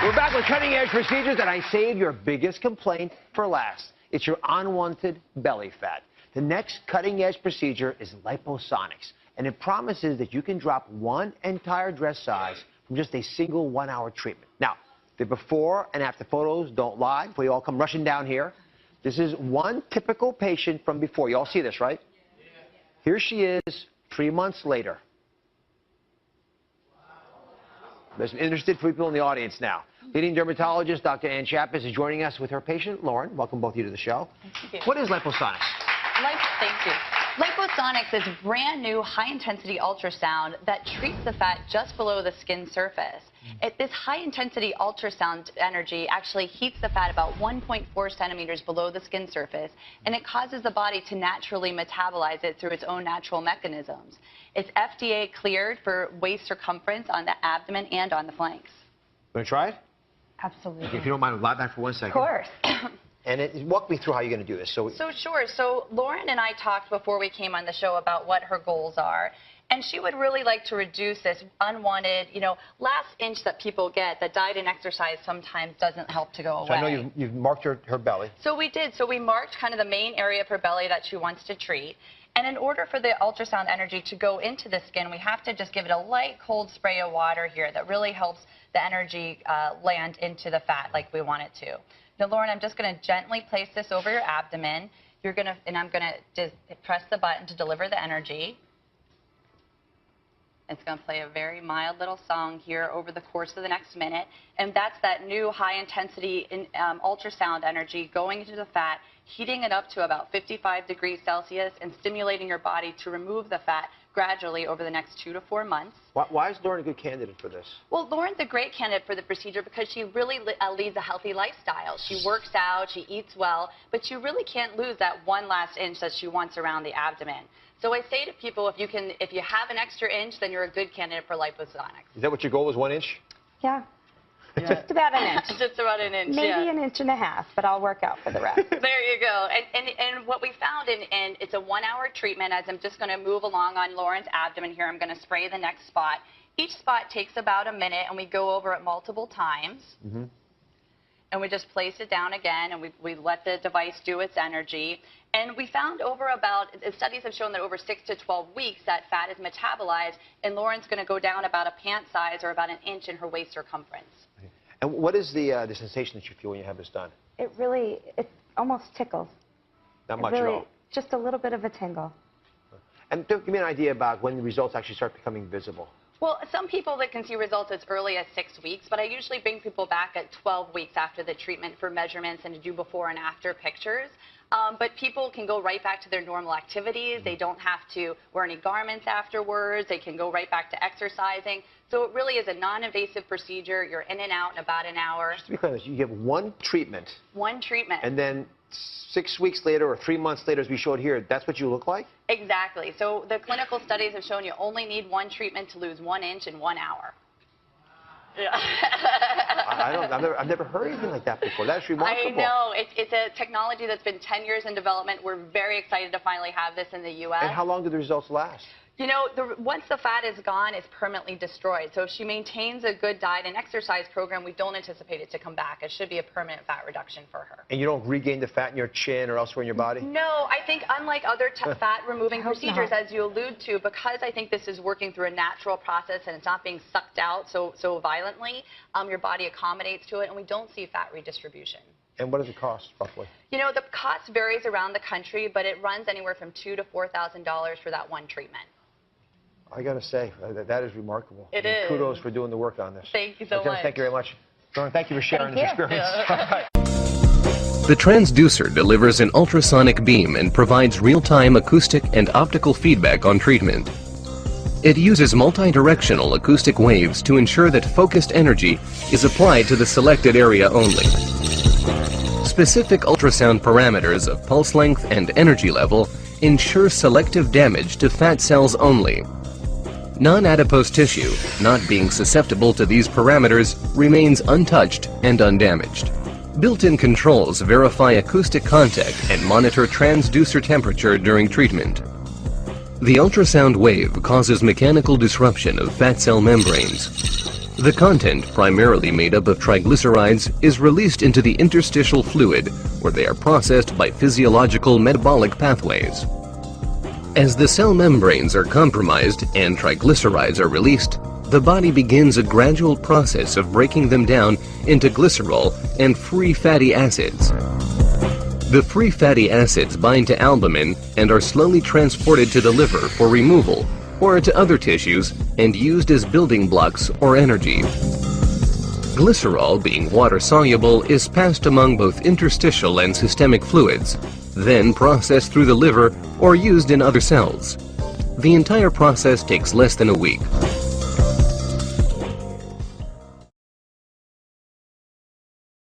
We're back with cutting-edge procedures, and I saved your biggest complaint for last. It's your unwanted belly fat. The next cutting-edge procedure is liposonics, and it promises that you can drop one entire dress size from just a single 1-hour treatment. Now, the before and after photos don't lie before you all come rushing down here. This is one typical patient from before. You all see this, right? Here she is 3 months later. There's some interested people in the audience now. Leading dermatologist Dr. Ann Chappis is joining us with her patient, Lauren. Welcome both of you to the show. Thank you. What is liposonics? Thank you. Liposonics is brand new high-intensity ultrasound that treats the fat just below the skin surface. This high-intensity ultrasound energy actually heats the fat about 1.4 centimeters below the skin surface, and it causes the body to naturally metabolize it through its own natural mechanisms. It's FDA cleared for waist circumference on the abdomen and on the flanks. Want to try it? Absolutely. If you don't mind, lie back for 1 second. Of course. And walk me through how you're going to do this. Sure. So Lauren and I talked before we came on the show about what her goals are. And she would really like to reduce this unwanted, last inch that people get that diet and exercise sometimes doesn't help to go away. So I know you've marked her belly. So we did. So we marked kind of the main area of her belly that she wants to treat. And in order for the ultrasound energy to go into the skin, we have to just give it a light cold spray of water here that really helps the energy land into the fat like we want it to. Now, Lauren, I'm just going to gently place this over your abdomen. And I'm going to just press the button to deliver the energy. It's going to play a very mild little song here over the course of the next minute. And that's that new high-intensity ultrasound energy going into the fat, heating it up to about 55 degrees Celsius and stimulating your body to remove the fat gradually over the next 2 to 4 months. Why is Lauren a good candidate for this? Well, Lauren's a great candidate for the procedure because she really leads a healthy lifestyle. She works out, she eats well, but you really can't lose that one last inch that she wants around the abdomen. So I say to people, if you have an extra inch, then you're a good candidate for liposonics. Is that what your goal is, 1 inch? Yeah. Just about an inch. Just about an inch, Maybe an inch and a half, but I'll work out for the rest. There you go. And what we found, and it's a 1-hour treatment, as I'm just going to move along on Lauren's abdomen here. I'm going to spray the next spot. Each spot takes about a minute, and we go over it multiple times. Mm-hmm. And we just place it down again, and we let the device do its energy. And we found studies have shown that over 6 to 12 weeks, that fat is metabolized, and Lauren's going to go down about a pant size or about an inch in her waist circumference. And what is the sensation that you feel when you have this done? It almost tickles. Not much at all? Just a little bit of a tingle. And give me an idea about when the results actually start becoming visible. Well, some people that can see results as early as 6 weeks, but I usually bring people back at 12 weeks after the treatment for measurements and to do before and after pictures. But people can go right back to their normal activities. They don't have to wear any garments afterwards. They can go right back to exercising. So it really is a non-invasive procedure. You're in and out in about an hour. Just to be clear, you give one treatment. One treatment. And then 6 weeks later or 3 months later, as we showed here, that's what you look like? Exactly. So the clinical studies have shown you only need one treatment to lose 1 inch in 1 hour. Yeah. I've never heard anything like that before. That's remarkable. I know. It's a technology that's been 10 years in development. We're very excited to finally have this in the U.S. And how long do the results last? Once the fat is gone, it's permanently destroyed. So if she maintains a good diet and exercise program, we don't anticipate it to come back. It should be a permanent fat reduction for her. And you don't regain the fat in your chin or elsewhere in your body? No, I think unlike other fat-removing procedures, as you allude to, because I think this is working through a natural process and it's not being sucked out so violently, your body accommodates to it, and we don't see fat redistribution. And what does it cost, roughly? The cost varies around the country, but it runs anywhere from $2,000 to $4,000 for that one treatment. I got to say, that is remarkable. It is. Kudos for doing the work on this. Thank you so much. Thank you very much. Lauren, thank you for sharing this experience. Yeah. The transducer delivers an ultrasonic beam and provides real-time acoustic and optical feedback on treatment. It uses multi-directional acoustic waves to ensure that focused energy is applied to the selected area only. Specific ultrasound parameters of pulse length and energy level ensure selective damage to fat cells only. Non-adipose tissue, not being susceptible to these parameters, remains untouched and undamaged. Built-in controls verify acoustic contact and monitor transducer temperature during treatment. The ultrasound wave causes mechanical disruption of fat cell membranes. The content, primarily made up of triglycerides, is released into the interstitial fluid, where they are processed by physiological metabolic pathways. As the cell membranes are compromised and triglycerides are released, the body begins a gradual process of breaking them down into glycerol and free fatty acids. The free fatty acids bind to albumin and are slowly transported to the liver for removal or to other tissues and used as building blocks or energy. Glycerol, being water-soluble, is passed among both interstitial and systemic fluids, then processed through the liver or used in other cells. The entire process takes less than a week.